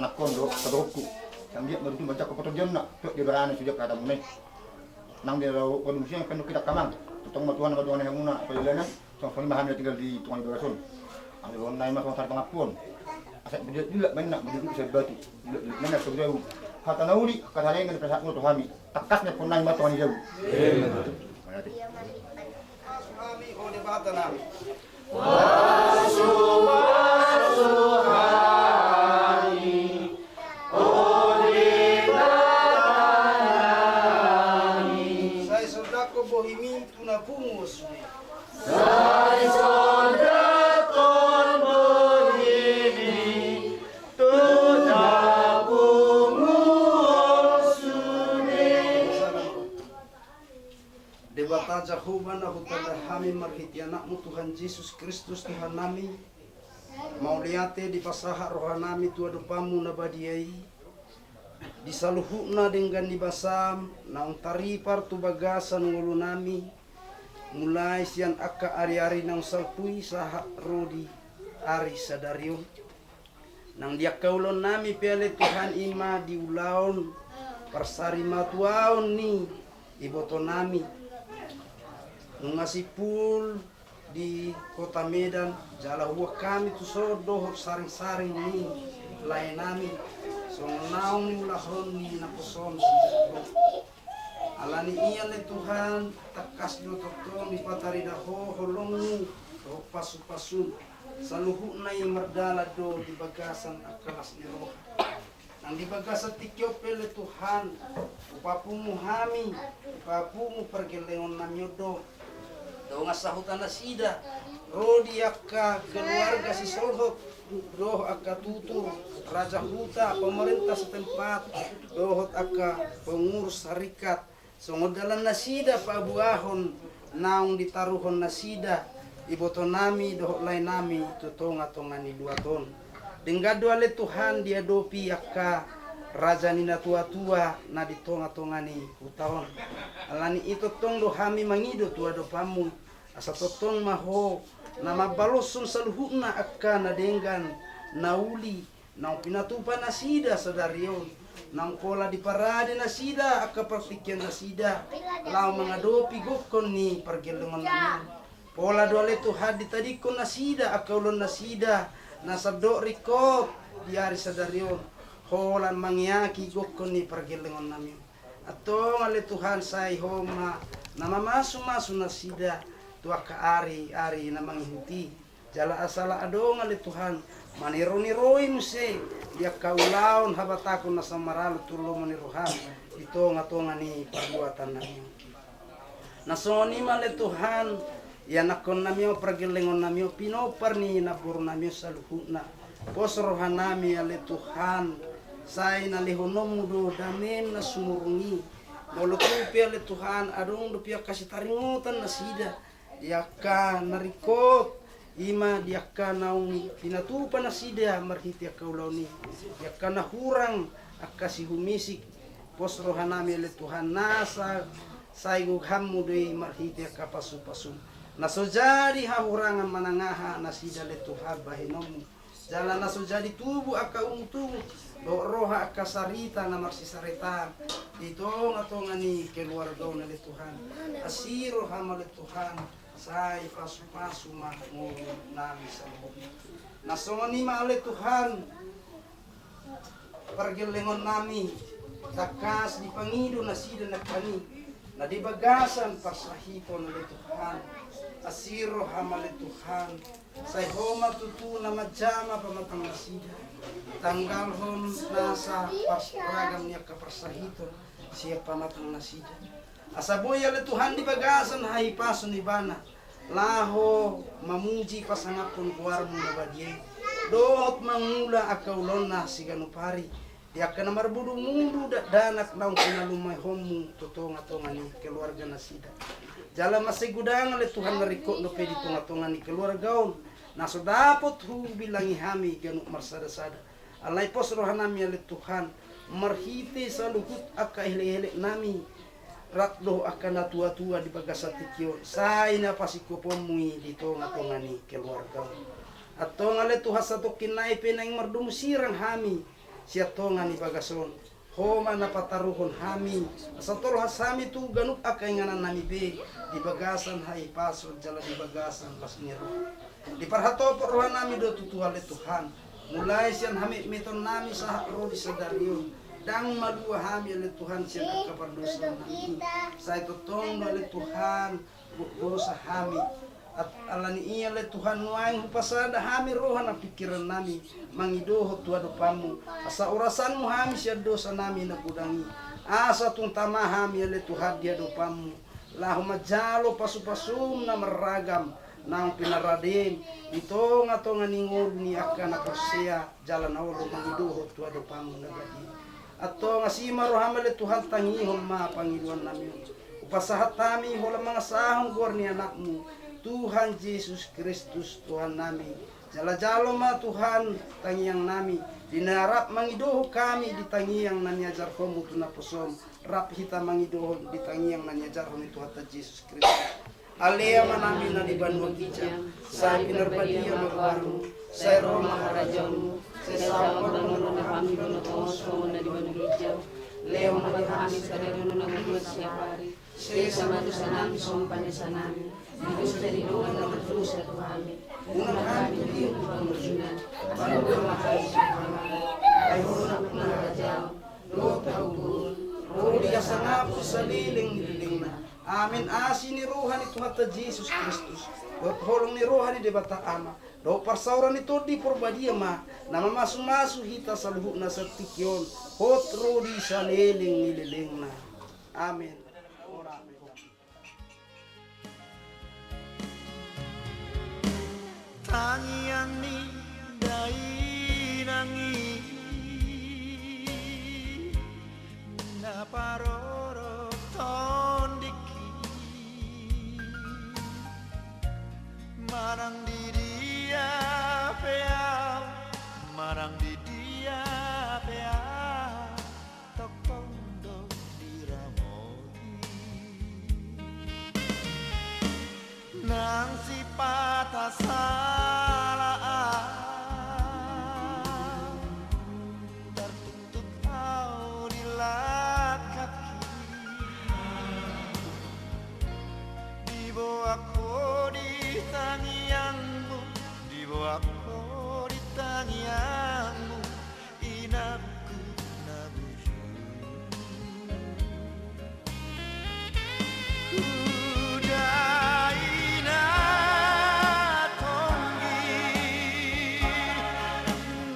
anak ko do kadokku sambil merutu baca ko potojon na to di barana sujak kata mo nang dia raw ko musya kan kita kamang tutong matuan yang muna payulana so fali maham tinggal di tuan berasun ang don nay mas masar pangapon asak bujut dila menak bujut sa batu menak so jauh hata nauli kasalengan pesat mo to hami takasnya punay matuan jauh Kami oleh bata nami. Saya saudako bohimi tuna pungus. Saya saudako bohimi tuna pungus. Debata jahuban aku tada kami marhiti anakmu Tuhan Yesus Kristus Tuhan nami. Mau liate di pasaha roha nami tua dupamu nabadiai. Disaluhukna dengan dibasam naung taripar tu bagasan ngulu nami. Mulai sian akka ari-ari nang salpui saha rodi ari sadario. Nang dia kaulon nami pele Tuhan ima diulaon persari matuaon ni iboto nami. Ngasipul di kota Medan jala huwa kami tu sodoh saring-saring ni lain nami so naung ni ulahron ni naposon alani iya le Tuhan takas do tokong di patari daho holongu do pasu-pasun saluhu na yung mardala do di bagasan akalas ni roh nang di bagasan tikyo pele Tuhan upapumu hami upapumu pergelengon namyodo do ngasahutan na sida rodi akka keluarga si Solhok doh akka tutur raja huta pemerintah setempat dohot akka pengurus syarikat songodalan na sida pabuahon naung ditaruhon na sida iboto nami doh lain nami tutonga-tongani duaton denggado ale Tuhan dia dopi akka raja nina tua-tua na ditonga-tongani utaon alani itu tong do hami mangido tua do pamu asa totong maho na mabalosun saluhuna akka na denggan nauli nang pinatupa na sida sadarion nang pola di parade na sida akka pertikyan na sida lau mangadopi gokon ni pergelungan namin pola dole Tuhan ditadikon na sida akka ulon na sida na sabdo rikot diari sadarion holan mangyaki gokon ni pergelungan namin atong ale Tuhan say homa na mamasu-masu na sida tua ka ari na manghuti jala asala adong ale Tuhan manironi-roi muse dia kaulaon habatakon na samaralu tulo maniruhan ito nga ni perbuatan namin nasoni male Tuhan Yanakon namio pergelengon namio pinopar ni napur namio saluhuna. Pos rohan nami ale Tuhan. Sai na lehonomu do damen na sumurungi. Molotupi ale Tuhan adong do pia kasih taringotan na sida. Diaka narikot ima diaka naungi pinatupa na sida marhiti akaulauni. Diaka na hurang akasi humisik. Pos rohan nami ale Tuhan nasa sai gughamu do marhiti akapasu-pasu. Nasojadi hahurangan manangaha nasida le Tuhan bahinomu. Jalan nasojadi tubuh aka umutubu. Do roha aka sarita na marsisarita. Dito ngani keluarga na le Tuhan. Asiro hama le Tuhan. Sai pasu-pasu mahmu nami salmo. Nasongani ma le Tuhan. Pergelengon nami. Takas di pangido nasida nakani. Na di bagasan pasahipon le Tuhan. Asiro hamale Tuhan. Say homa tutu na majama pamatang nasida. Tanggal hon nasa ragam niya kapersahiton siya pamatang nasida. Asaboy ale Tuhan di bagasan hai paso ni bana. Laho mamuji pasangapon kuarmu na badye. Doot mangula akaulon na siganupari. Dia kena marbudu mundu danak naung kinalumay homu totonga-tonga ni keluarga nasida. Jalan masih gudang oleh Tuhan narikot no pedi tonga-tonga ni keluargaon. Naso dapot hu bilangi hami ganuk marsada-sada. Alai pos rohanami oleh Tuhan marhite saluhut aka hele-hele nami. Ratlo aka natua-tua di bagasatikion. Sai na pasikopomui di tonga-tonga ni keluargaon. Atong oleh Tuhan satu kinai penang mardumu sirang hami. Siya tonga ni bagason. Homa na pataruhon hami. Asatol hasami tu ganuk akainganan nami be. Di bagasan hai paso jala di bagasan pas niro. Di parhato perluan nami do tutuhal Tuhan. Mulai siyan hami meton nami sa ro di sadarion. Dang malua hami oleh Tuhan siyan kapardosa nami. Sa itotong oleh Tuhan dosa hami. At alani iya le Tuhan nuaing hupasada hami rohan na pikiran nami mangidoho tuado pamu asa orasanmu hami siya dosa nami na kudangi asa tung tama hami le Tuhan dia do pamu lahu majalo pasu-pasum na meragam nang pinaradim ito nga to nga ningod ni aka na persea jalan awlo mangidoho tuado pamu na gadi ato nga sima rohama le Tuhan tangihon ma pangiluan nami upasahat kami hola mga sahong gor ni anakmu Tuhan Yesus Kristus Tuhan nami. Jala-jalo ma Tuhan tangiang nami. Dinarap mangidoho kami di tangiang nanyajar komu tunaposom. Rap hita mangidoho di tangiang nanyajar komu Tuhan Yesus Kristus. Alea manami na di Banua Kijang. Saya pinarbadia magbaru. Saya Roma harajamu. Saya sawang bangun na kami dono tongos komu na di Banua Kijang. Leo magkahami sa dero na nagugulat siya pari. Saya sama dosa nami sompan sa nami. Diyos dari doon na magtusa to kami. Unang kami diyo pangmusunan. Bago makaisi kami. Ay hunap na rajaw. Lord taubun. Rodi kasangapo sa liling na. Amin asin ni Rohan ni Tuhan Jesus Kristus. Lord holong ni Rohan ni Debata Ama. Do parsauran ito di porbadia ma. Na mamasu-masu hita sa luhuk na sa tikyon. Hot rodi sa liling na. Amin. Tangian ni dai nangi na paroro tondiki marang di dia pea marang di dia pea tokondo diramoi nang si patasa aku di tangianmu inapku nabuju kudaina tonggi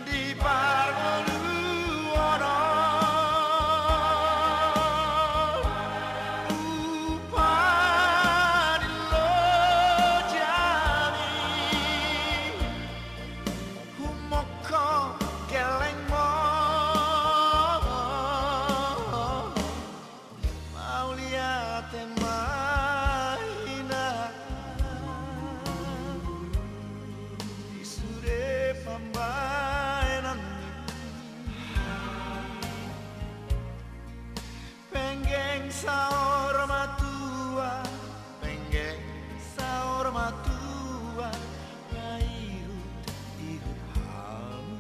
di pargolu ono upadilo temaina isude pambainan penggeng saor matua penggeng saor matua pairut ihut hamu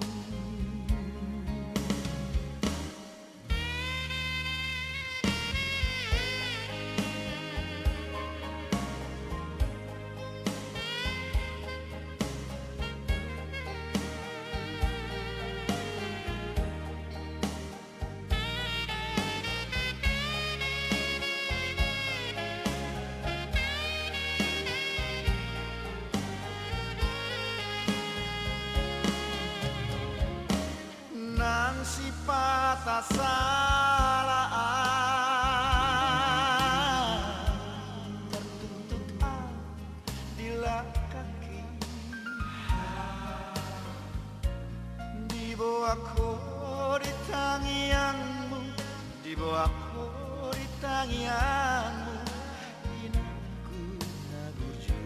nang sifat salah tertuntut adila kaki di bawah kori tangianmu di bawah kori tangianmu inangku naguju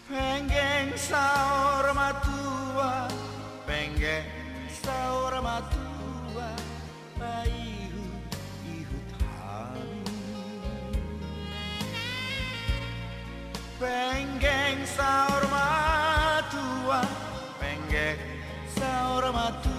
penggeng saor matua penggeng saor matua paihut ihut hamu penggeng saor matua penggeng saor matua